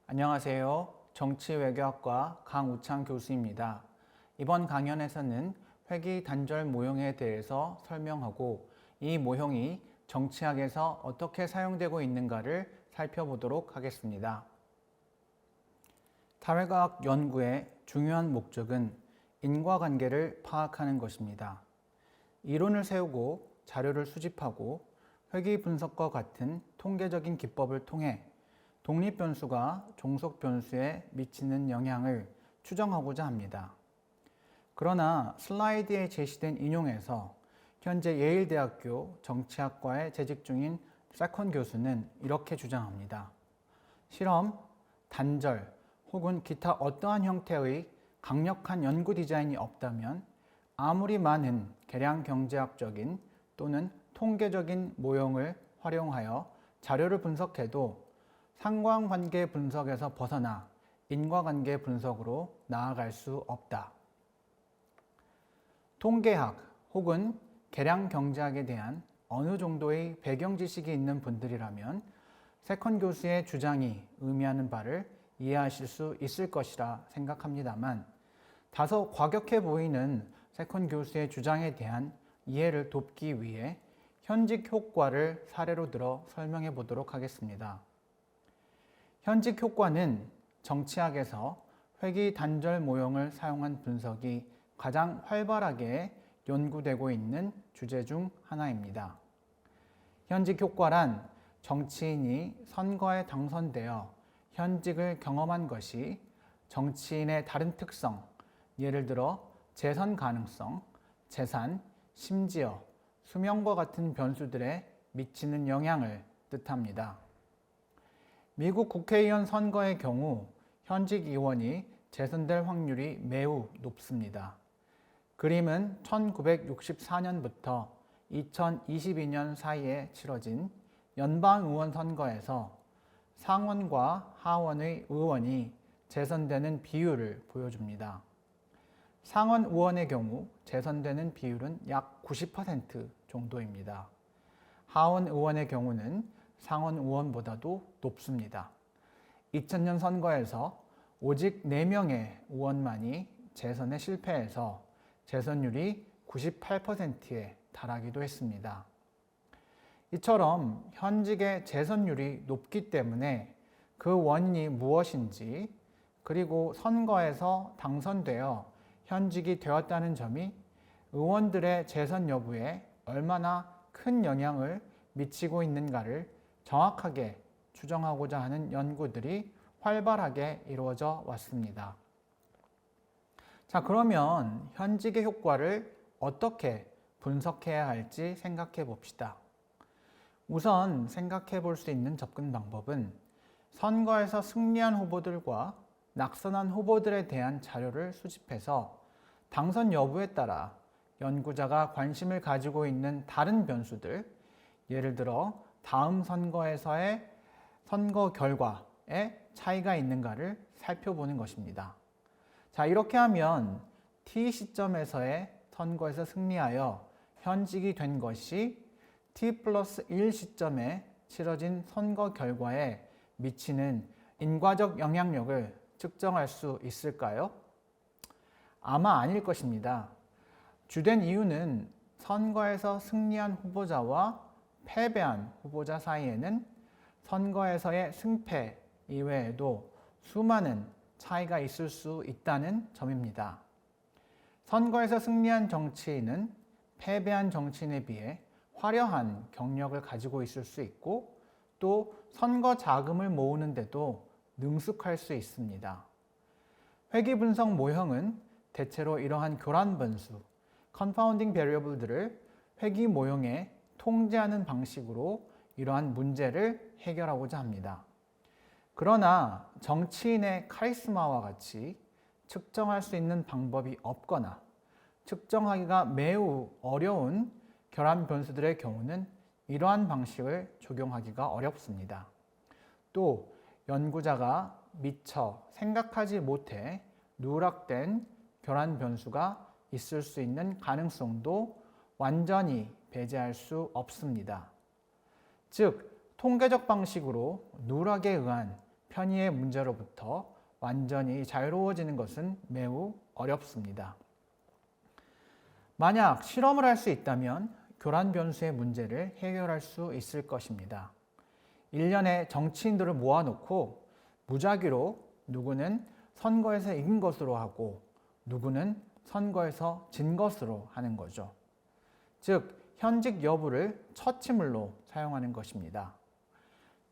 안녕하세요. 정치외교학과 강우창 교수입니다. 이번 강연에서는 회귀 단절 모형에 대해서 설명하고 이 모형이 정치학에서 어떻게 사용되고 있는가를 살펴보도록 하겠습니다. 사회과학 연구의 중요한 목적은 인과관계를 파악하는 것입니다. 이론을 세우고 자료를 수집하고 회귀 분석과 같은 통계적인 기법을 통해 독립변수가 종속변수에 미치는 영향을 추정하고자 합니다. 그러나 슬라이드에 제시된 인용에서 현재 예일대학교 정치학과에 재직 중인 세컨 교수는 이렇게 주장합니다. 실험, 단절 혹은 기타 어떠한 형태의 강력한 연구 디자인이 없다면 아무리 많은 계량 경제학적인 또는 통계적인 모형을 활용하여 자료를 분석해도 상관관계 분석에서 벗어나 인과관계 분석으로 나아갈 수 없다. 통계학 혹은 계량 경제학에 대한 어느 정도의 배경 지식이 있는 분들이라면 세컨 교수의 주장이 의미하는 바를 이해하실 수 있을 것이라 생각합니다만 다소 과격해 보이는 세컨 교수의 주장에 대한 이해를 돕기 위해 현직 효과를 사례로 들어 설명해 보도록 하겠습니다. 현직 효과는 정치학에서 회귀 단절 모형을 사용한 분석이 가장 활발하게 연구되고 있는 주제 중 하나입니다. 현직 효과란 정치인이 선거에 당선되어 현직을 경험한 것이 정치인의 다른 특성, 예를 들어 재선 가능성, 재산, 심지어 수명과 같은 변수들에 미치는 영향을 뜻합니다. 미국 국회의원 선거의 경우 현직 의원이 재선될 확률이 매우 높습니다. 그림은 1964년부터 2022년 사이에 치러진 연방의원 선거에서 상원과 하원의 의원이 재선되는 비율을 보여줍니다. 상원 의원의 경우 재선되는 비율은 약 90% 정도입니다. 하원 의원의 경우는 상원 의원보다도 높습니다. 2000년 선거에서 오직 4명의 의원만이 재선에 실패해서 재선율이 98%에 달하기도 했습니다. 이처럼 현직의 재선율이 높기 때문에 그 원인이 무엇인지 그리고 선거에서 당선되어 현직이 되었다는 점이 의원들의 재선 여부에 얼마나 큰 영향을 미치고 있는가를 정확하게 추정하고자 하는 연구들이 활발하게 이루어져 왔습니다. 자, 그러면 현직의 효과를 어떻게 분석해야 할지 생각해 봅시다. 우선 생각해 볼 수 있는 접근 방법은 선거에서 승리한 후보들과 낙선한 후보들에 대한 자료를 수집해서 당선 여부에 따라 연구자가 관심을 가지고 있는 다른 변수들, 예를 들어 다음 선거에서의 선거 결과에 차이가 있는가를 살펴보는 것입니다. 자, 이렇게 하면 T 시점에서의 선거에서 승리하여 현직이 된 것이 T+1 시점에 치러진 선거 결과에 미치는 인과적 영향력을 측정할 수 있을까요? 아마 아닐 것입니다. 주된 이유는 선거에서 승리한 후보자와 패배한 후보자 사이에는 선거에서의 승패 이외에도 수많은 차이가 있을 수 있다는 점입니다. 선거에서 승리한 정치인은 패배한 정치인에 비해 화려한 경력을 가지고 있을 수 있고 또 선거 자금을 모으는데도 능숙할 수 있습니다. 회귀 분석 모형은 대체로 이러한 교란 변수, confounding variable들을 회귀 모형에 통제하는 방식으로 이러한 문제를 해결하고자 합니다. 그러나 정치인의 카리스마와 같이 측정할 수 있는 방법이 없거나 측정하기가 매우 어려운 결함 변수들의 경우는 이러한 방식을 적용하기가 어렵습니다. 또 연구자가 미처 생각하지 못해 누락된 결함 변수가 있을 수 있는 가능성도 완전히 배제할 수 없습니다. 즉, 통계적 방식으로 누락에 의한 편의의 문제로부터 완전히 자유로워지는 것은 매우 어렵습니다. 만약 실험을 할 수 있다면 교란 변수의 문제를 해결할 수 있을 것입니다. 일련의 정치인들을 모아놓고 무작위로 누구는 선거에서 이긴 것으로 하고 누구는 선거에서 진 것으로 하는 거죠. 즉, 현직 여부를 처치물로 사용하는 것입니다.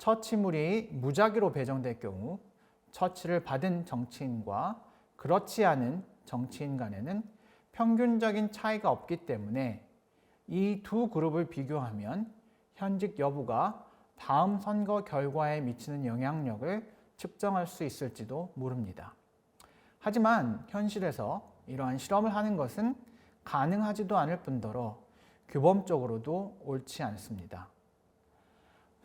처치물이 무작위로 배정될 경우 처치를 받은 정치인과 그렇지 않은 정치인 간에는 평균적인 차이가 없기 때문에 이 두 그룹을 비교하면 현직 여부가 다음 선거 결과에 미치는 영향력을 측정할 수 있을지도 모릅니다. 하지만 현실에서 이러한 실험을 하는 것은 가능하지도 않을 뿐더러 규범적으로도 옳지 않습니다.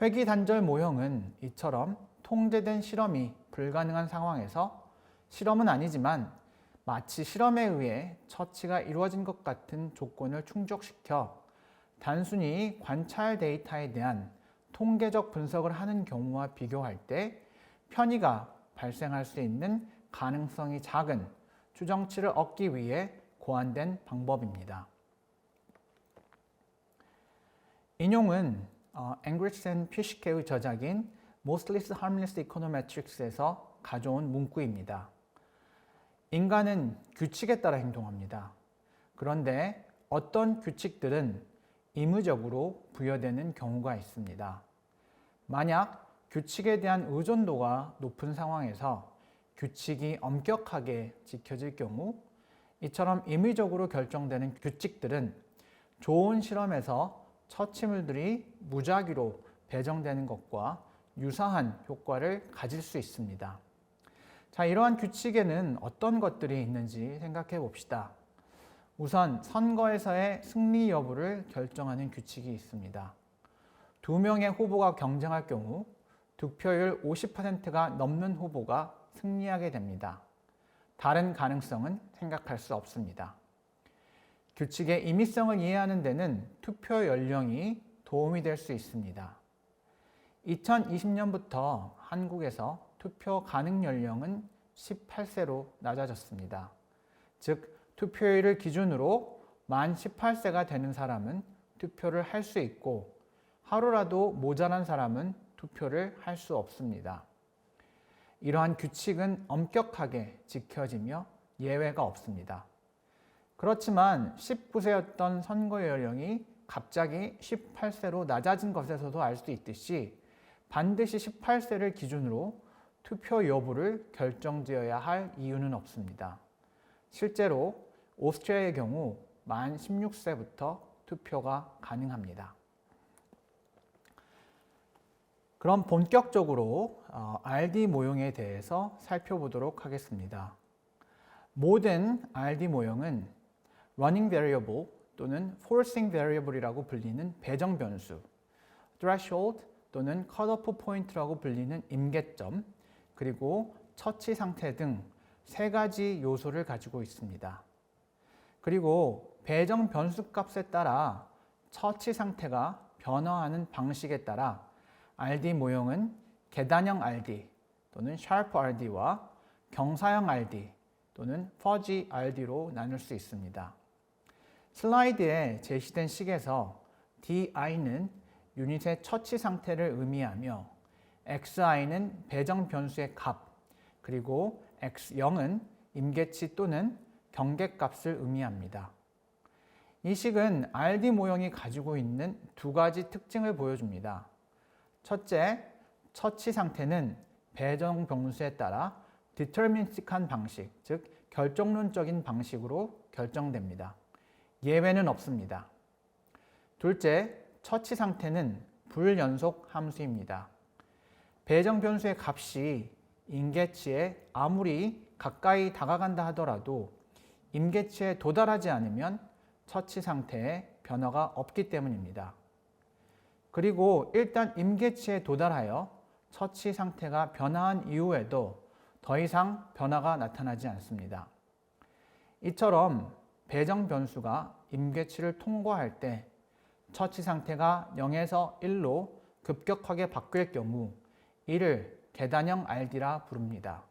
회귀단절 모형은 이처럼 통제된 실험이 불가능한 상황에서 실험은 아니지만 마치 실험에 의해 처치가 이루어진 것 같은 조건을 충족시켜 단순히 관찰 데이터에 대한 통계적 분석을 하는 경우와 비교할 때 편의가 발생할 수 있는 가능성이 작은 추정치를 얻기 위해 고안된 방법입니다. 인용은 앵그리치 앤 피시케의 저작인 Mostly Harmless Econometrics에서 가져온 문구입니다. 인간은 규칙에 따라 행동합니다. 그런데 어떤 규칙들은 의무적으로 부여되는 경우가 있습니다. 만약 규칙에 대한 의존도가 높은 상황에서 규칙이 엄격하게 지켜질 경우 이처럼 임의적으로 결정되는 규칙들은 좋은 실험에서 처치물들이 무작위로 배정되는 것과 유사한 효과를 가질 수 있습니다. 자, 이러한 규칙에는 어떤 것들이 있는지 생각해 봅시다. 우선 선거에서의 승리 여부를 결정하는 규칙이 있습니다. 2명의 후보가 경쟁할 경우 득표율 50%가 넘는 후보가 승리하게 됩니다. 다른 가능성은 생각할 수 없습니다. 규칙의 임의성을 이해하는 데는 투표 연령이 도움이 될 수 있습니다. 2020년부터 한국에서 투표 가능 연령은 18세로 낮아졌습니다. 즉, 투표일을 기준으로 만 18세가 되는 사람은 투표를 할 수 있고 하루라도 모자란 사람은 투표를 할 수 없습니다. 이러한 규칙은 엄격하게 지켜지며 예외가 없습니다. 그렇지만 19세였던 선거 연령이 갑자기 18세로 낮아진 것에서도 알 수 있듯이 반드시 18세를 기준으로 투표 여부를 결정지어야 할 이유는 없습니다. 실제로 오스트리아의 경우 만 16세부터 투표가 가능합니다. 그럼 본격적으로 RD 모형에 대해서 살펴보도록 하겠습니다. 모든 RD 모형은 running variable 또는 forcing variable이라고 불리는 배정 변수, threshold 또는 cut-off point라고 불리는 임계점, 그리고 처치 상태 등 세 가지 요소를 가지고 있습니다. 그리고 배정 변수 값에 따라 처치 상태가 변화하는 방식에 따라 RD 모형은 계단형 RD 또는 sharp RD와 경사형 RD 또는 fuzzy RD로 나눌 수 있습니다. 슬라이드에 제시된 식에서 DI는 유닛의 처치 상태를 의미하며 XI는 배정 변수의 값, 그리고 X0은 임계치 또는 경계값을 의미합니다. 이 식은 RD 모형이 가지고 있는 두 가지 특징을 보여줍니다. 첫째, 처치 상태는 배정 변수에 따라 디터미니스틱한 방식, 즉 결정론적인 방식으로 결정됩니다. 예외는 없습니다. 둘째, 처치 상태는 불연속 함수입니다. 배정 변수의 값이 임계치에 아무리 가까이 다가간다 하더라도 임계치에 도달하지 않으면 처치 상태에 변화가 없기 때문입니다. 그리고 일단 임계치에 도달하여 처치 상태가 변화한 이후에도 더 이상 변화가 나타나지 않습니다. 이처럼 배정 변수가 임계치를 통과할 때 처치 상태가 0에서 1로 급격하게 바뀔 경우 이를 계단형 RD라 부릅니다.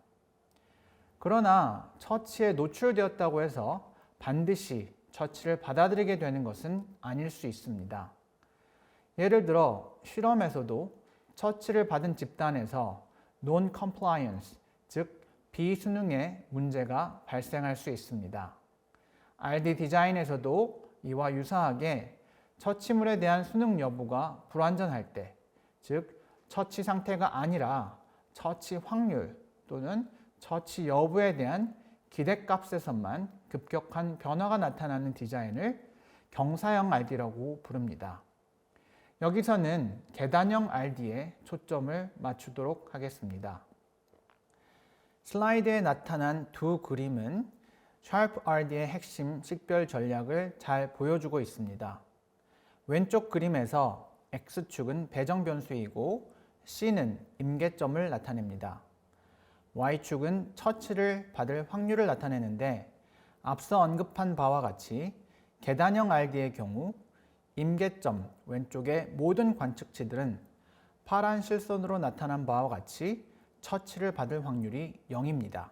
그러나 처치에 노출되었다고 해서 반드시 처치를 받아들이게 되는 것은 아닐 수 있습니다. 예를 들어 실험에서도 처치를 받은 집단에서 non-compliance, 즉 비순응의 문제가 발생할 수 있습니다. RD 디자인에서도 이와 유사하게 처치물에 대한 수능 여부가 불완전할 때, 즉 처치 상태가 아니라 처치 확률 또는 처치 여부에 대한 기대값에서만 급격한 변화가 나타나는 디자인을 경사형 RD라고 부릅니다. 여기서는 계단형 RD에 초점을 맞추도록 하겠습니다. 슬라이드에 나타난 두 그림은 샤프 RD의 핵심 식별 전략을 잘 보여주고 있습니다. 왼쪽 그림에서 X축은 배정 변수이고 C는 임계점을 나타냅니다. Y축은 처치를 받을 확률을 나타내는데 앞서 언급한 바와 같이 계단형 RD의 경우 임계점 왼쪽의 모든 관측치들은 파란 실선으로 나타난 바와 같이 처치를 받을 확률이 0입니다.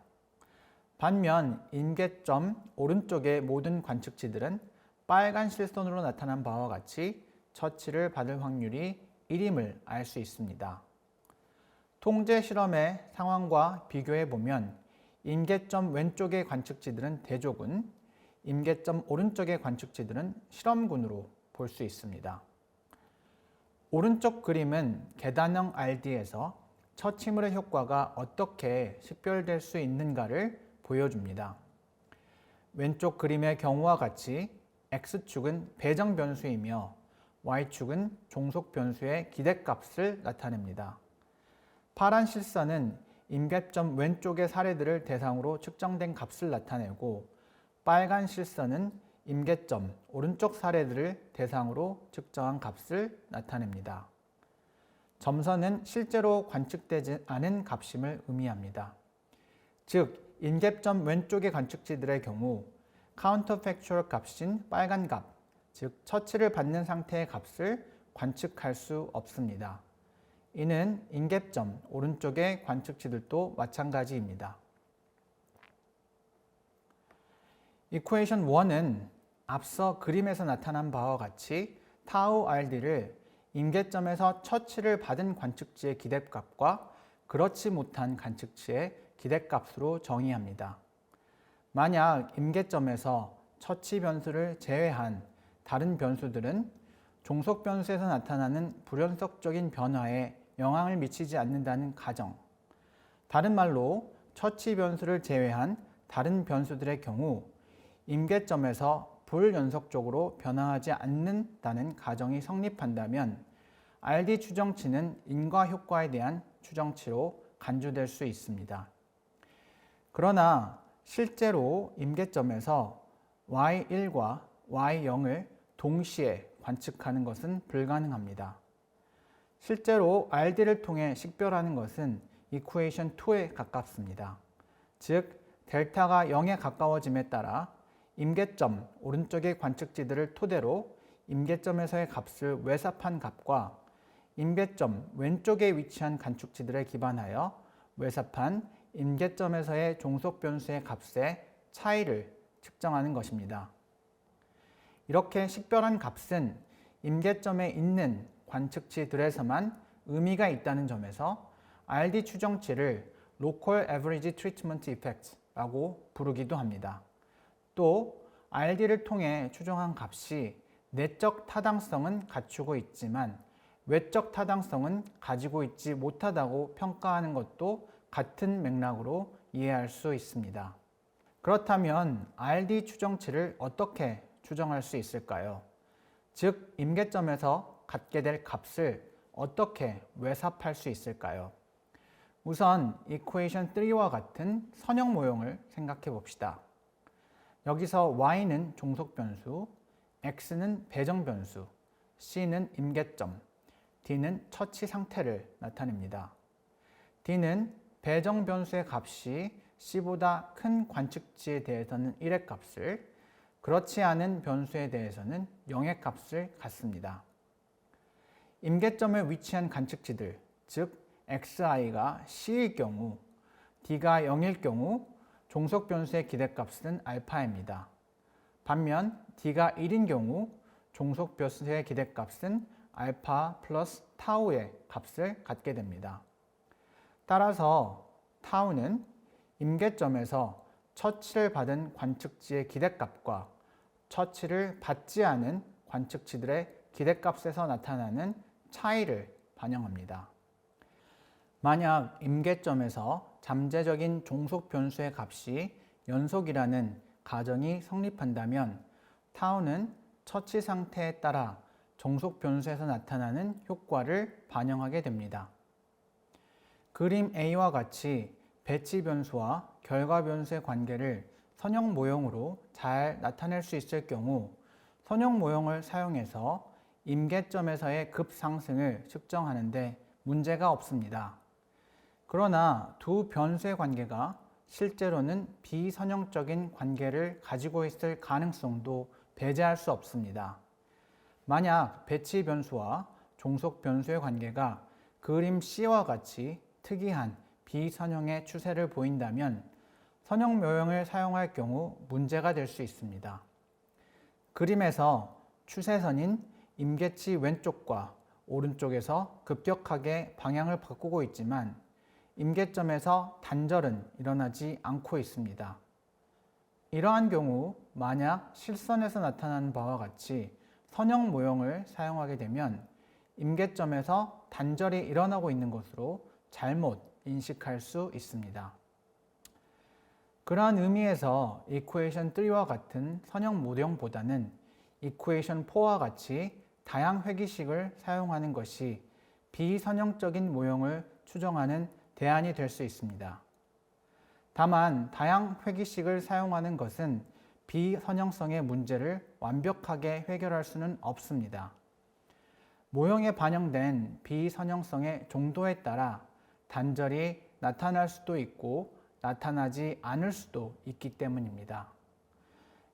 반면 임계점 오른쪽의 모든 관측치들은 빨간 실선으로 나타난 바와 같이 처치를 받을 확률이 1임을 알 수 있습니다. 통제 실험의 상황과 비교해 보면 임계점 왼쪽의 관측치들은 대조군, 임계점 오른쪽의 관측치들은 실험군으로 볼 수 있습니다. 오른쪽 그림은 계단형 RD에서 처치물의 효과가 어떻게 식별될 수 있는가를 보여줍니다. 왼쪽 그림의 경우와 같이 X축은 배정 변수이며 Y축은 종속 변수의 기대값을 나타냅니다. 파란 실선은 임계점 왼쪽의 사례들을 대상으로 측정된 값을 나타내고 빨간 실선은 임계점 오른쪽 사례들을 대상으로 측정한 값을 나타냅니다. 점선은 실제로 관측되지 않은 값임을 의미합니다. 즉, 임계점 왼쪽의 관측치들의 경우 카운터팩추얼 값인 빨간 값, 즉 처치를 받는 상태의 값을 관측할 수 없습니다. 이는 임계점 오른쪽의 관측치들도 마찬가지입니다. 이퀘이션 1은 앞서 그림에서 나타난 바와 같이 타우 RD를 임계점에서 처치를 받은 관측치의 기대값과 그렇지 못한 관측치의 기대값으로 정의합니다. 만약 임계점에서 처치 변수를 제외한 다른 변수들은 종속 변수에서 나타나는 불연속적인 변화에 영향을 미치지 않는다는 가정, 다른 말로 처치 변수를 제외한 다른 변수들의 경우 임계점에서 불연속적으로 변화하지 않는다는 가정이 성립한다면 RD 추정치는 인과 효과에 대한 추정치로 간주될 수 있습니다. 그러나 실제로 임계점에서 Y1과 Y0을 동시에 관측하는 것은 불가능합니다. 실제로 RD를 통해 식별하는 것은 이퀘이션 2에 가깝습니다. 즉, 델타가 0에 가까워짐에 따라 임계점 오른쪽의 관측치들을 토대로 임계점에서의 값을 외삽한 값과 임계점 왼쪽에 위치한 관측치들에 기반하여 외삽한 임계점에서의 종속 변수의 값의 차이를 측정하는 것입니다. 이렇게 식별한 값은 임계점에 있는 관측치들에서만 의미가 있다는 점에서 RD 추정치를 Local Average Treatment Effect라고 부르기도 합니다. 또 RD를 통해 추정한 값이 내적 타당성은 갖추고 있지만 외적 타당성은 가지고 있지 못하다고 평가하는 것도 같은 맥락으로 이해할 수 있습니다. 그렇다면 RD 추정치를 어떻게 추정할 수 있을까요? 즉, 임계점에서 갖게 될 값을 어떻게 외삽할 수 있을까요? 우선 이퀘이션 3와 같은 선형 모형을 생각해 봅시다. 여기서 Y는 종속 변수, X는 배정 변수, C는 임계점, D는 처치 상태를 나타냅니다. D는 배정 변수의 값이 C보다 큰 관측치에 대해서는 1의 값을, 그렇지 않은 변수에 대해서는 0의 값을 갖습니다. 임계점에 위치한 관측치들, 즉 xi가 c일 경우, d가 0일 경우 종속 변수의 기대값은 알파입니다. 반면 d가 1인 경우 종속 변수의 기대값은 알파 플러스 타우의 값을 갖게 됩니다. 따라서 타우는 임계점에서 처치를 받은 관측지의 기대값과 처치를 받지 않은 관측지들의 기대값에서 나타나는 차이를 반영합니다. 만약 임계점에서 잠재적인 종속 변수의 값이 연속이라는 가정이 성립한다면 타우는 처치 상태에 따라 종속 변수에서 나타나는 효과를 반영하게 됩니다. 그림 A와 같이 배치 변수와 결과 변수의 관계를 선형 모형으로 잘 나타낼 수 있을 경우 선형 모형을 사용해서 임계점에서의 급상승을 측정하는데 문제가 없습니다. 그러나 두 변수의 관계가 실제로는 비선형적인 관계를 가지고 있을 가능성도 배제할 수 없습니다. 만약 배치 변수와 종속 변수의 관계가 그림 C와 같이 특이한 비선형의 추세를 보인다면 선형 모형을 사용할 경우 문제가 될 수 있습니다. 그림에서 추세선인 임계치 왼쪽과 오른쪽에서 급격하게 방향을 바꾸고 있지만 임계점에서 단절은 일어나지 않고 있습니다. 이러한 경우 만약 실선에서 나타나는 바와 같이 선형 모형을 사용하게 되면 임계점에서 단절이 일어나고 있는 것으로 잘못 인식할 수 있습니다. 그러한 의미에서 이퀘이션 3와 같은 선형 모형보다는 이퀘이션 4와 같이 다양 회기식을 사용하는 것이 비선형적인 모형을 추정하는 대안이 될 수 있습니다. 다만 다양 회기식을 사용하는 것은 비선형성의 문제를 완벽하게 해결할 수는 없습니다. 모형에 반영된 비선형성의 정도에 따라 단절이 나타날 수도 있고 나타나지 않을 수도 있기 때문입니다.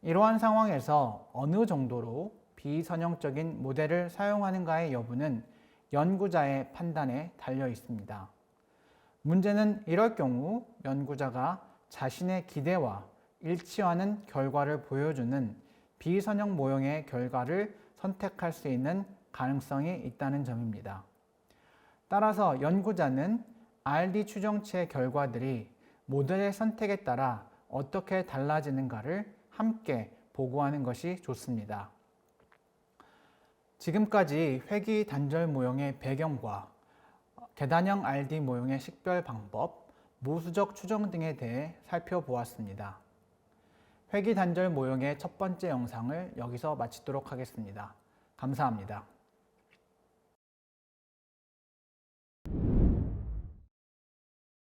이러한 상황에서 어느 정도로 비선형적인 모델을 사용하는가의 여부는 연구자의 판단에 달려 있습니다. 문제는 이럴 경우 연구자가 자신의 기대와 일치하는 결과를 보여주는 비선형 모형의 결과를 선택할 수 있는 가능성이 있다는 점입니다. 따라서 연구자는 RD 추정치의 결과들이 모델의 선택에 따라 어떻게 달라지는가를 함께 보고하는 것이 좋습니다. 지금까지 회귀 단절 모형의 배경과 계단형 RD 모형의 식별 방법, 모수적 추정 등에 대해 살펴보았습니다. 회귀 단절 모형의 첫 번째 영상을 여기서 마치도록 하겠습니다. 감사합니다.